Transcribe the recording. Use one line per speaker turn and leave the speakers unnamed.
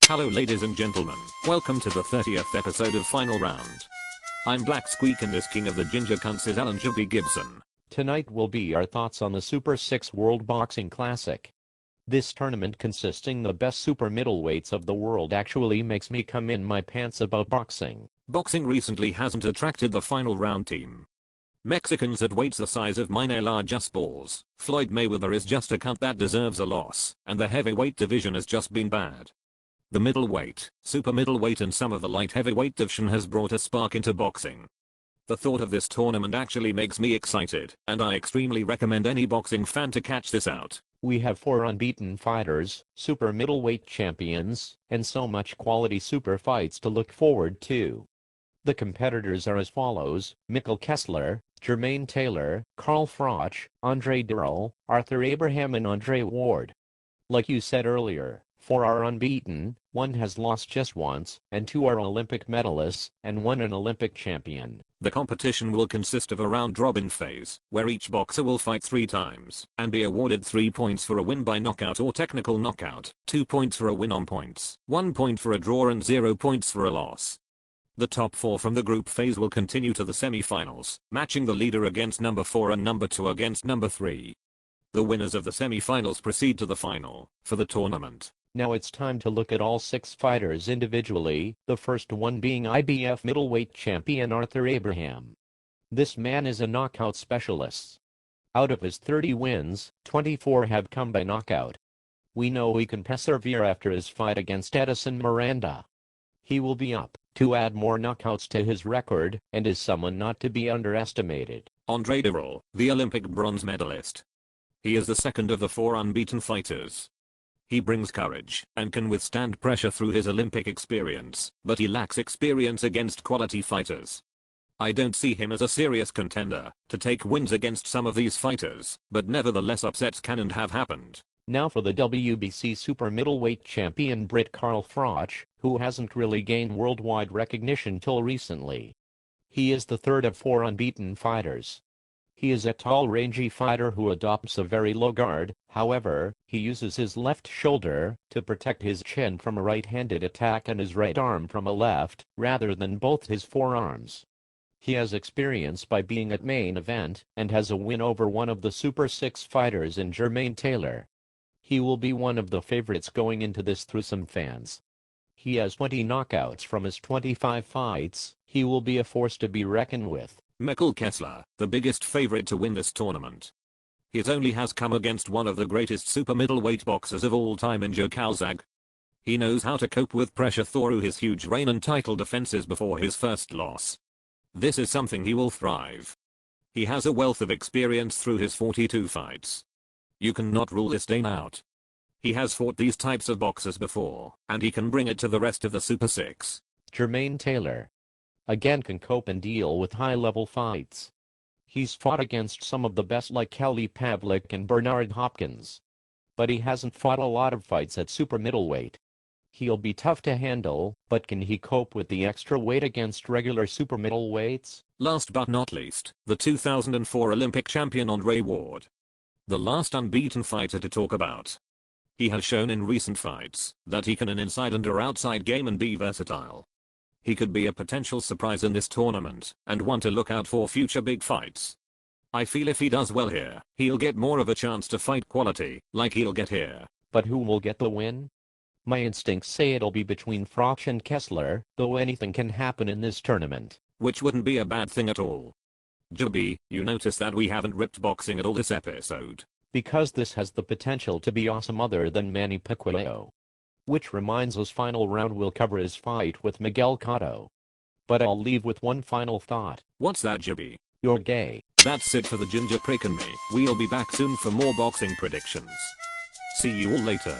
Hello ladies and gentlemen, welcome to the 30th episode of Final Round. I'm Black Squeak and this king of the ginger cunts is Alan Gibby Gibson.
Tonight will be our thoughts on the Super 6 World Boxing Classic. This tournament consisting the best super middleweights of the world actually makes me come in my pants about boxing.
Boxing recently hasn't attracted the Final Round team. Mexicans at weights the size of mine are just balls. Floyd Mayweather is just a cunt that deserves a loss, and the heavyweight division has just been bad. The middleweight, super middleweight and some of the light heavyweight division has brought a spark into boxing. The thought of this tournament actually makes me excited, and I extremely recommend any boxing fan to catch this out.
We have 4 unbeaten fighters, super middleweight champions, and so much quality super fights to look forward to. The competitors are as follows: Mikkel Kessler, Jermaine Taylor, Carl Froch, Andre Dirrell, Arthur Abraham and Andre Ward. Like you said earlier, 4 are unbeaten, 1 has lost just once, and 2 are Olympic medalists, and 1 an Olympic champion.
The competition will consist of a round-robin phase, where each boxer will fight 3 times, and be awarded 3 points for a win by knockout or technical knockout, 2 points for a win on points, 1 point for a draw and 0 points for a loss. The top 4 from the group phase will continue to the semi-finals, matching the leader against number 4 and number 2 against number 3. The winners of the semi-finals proceed to the final, for the tournament.
Now it's time to look at all 6 fighters individually, the first one being IBF middleweight champion Arthur Abraham. This man is a knockout specialist. Out of his 30 wins, 24 have come by knockout. We know he can persevere after his fight against Edison Miranda. He will be up to add more knockouts to his record, and is someone not to be underestimated.
Andre Dirrell, the Olympic bronze medalist. He is the second of the 4 unbeaten fighters. He brings courage and can withstand pressure through his Olympic experience, but he lacks experience against quality fighters. I don't see him as a serious contender to take wins against some of these fighters, but nevertheless upsets can and have happened.
Now for the WBC super middleweight champion Brit Carl Froch, who hasn't really gained worldwide recognition till recently. He is the third of 4 unbeaten fighters. He is a tall, rangy fighter who adopts a very low guard. However, he uses his left shoulder to protect his chin from a right-handed attack and his right arm from a left, rather than both his forearms. He has experience by being at main event, and has a win over one of the Super 6 fighters in Jermaine Taylor. He will be one of the favorites going into this through some fans. He has 20 knockouts from his 25 fights. He will be a force to be reckoned with.
Mikkel Kessler, the biggest favorite to win this tournament. He only has come against one of the greatest super middleweight boxers of all time in Joe Calzaghe. He knows how to cope with pressure through his huge reign and title defenses before his first loss. This is something he will thrive. He has a wealth of experience through his 42 fights. You cannot rule this Dane out. He has fought these types of boxers before, and he can bring it to the rest of the Super 6.
Jermaine Taylor again can cope and deal with high-level fights. He's fought against some of the best like Kelly Pavlik and Bernard Hopkins. But he hasn't fought a lot of fights at super middleweight. He'll be tough to handle, but can he cope with the extra weight against regular super middleweights?
Last but not least, the 2004 Olympic champion Andre Ward. The last unbeaten fighter to talk about. He has shown in recent fights that he can an inside and or outside game and be versatile. He could be a potential surprise in this tournament, and one to look out for future big fights. I feel if he does well here, he'll get more of a chance to fight quality, like he'll get here.
But who will get the win? My instincts say it'll be between Froch and Kessler, though anything can happen in this tournament.
Which wouldn't be a bad thing at all. Gibby, you notice that we haven't ripped boxing at all this episode.
Because this has the potential to be awesome other than Manny Pacquiao. Which reminds us, final round will cover his fight with Miguel Cotto. But I'll leave with one final thought.
What's that, Gibby?
You're gay.
That's it for the ginger prick and me. We'll be back soon for more boxing predictions. See you all later.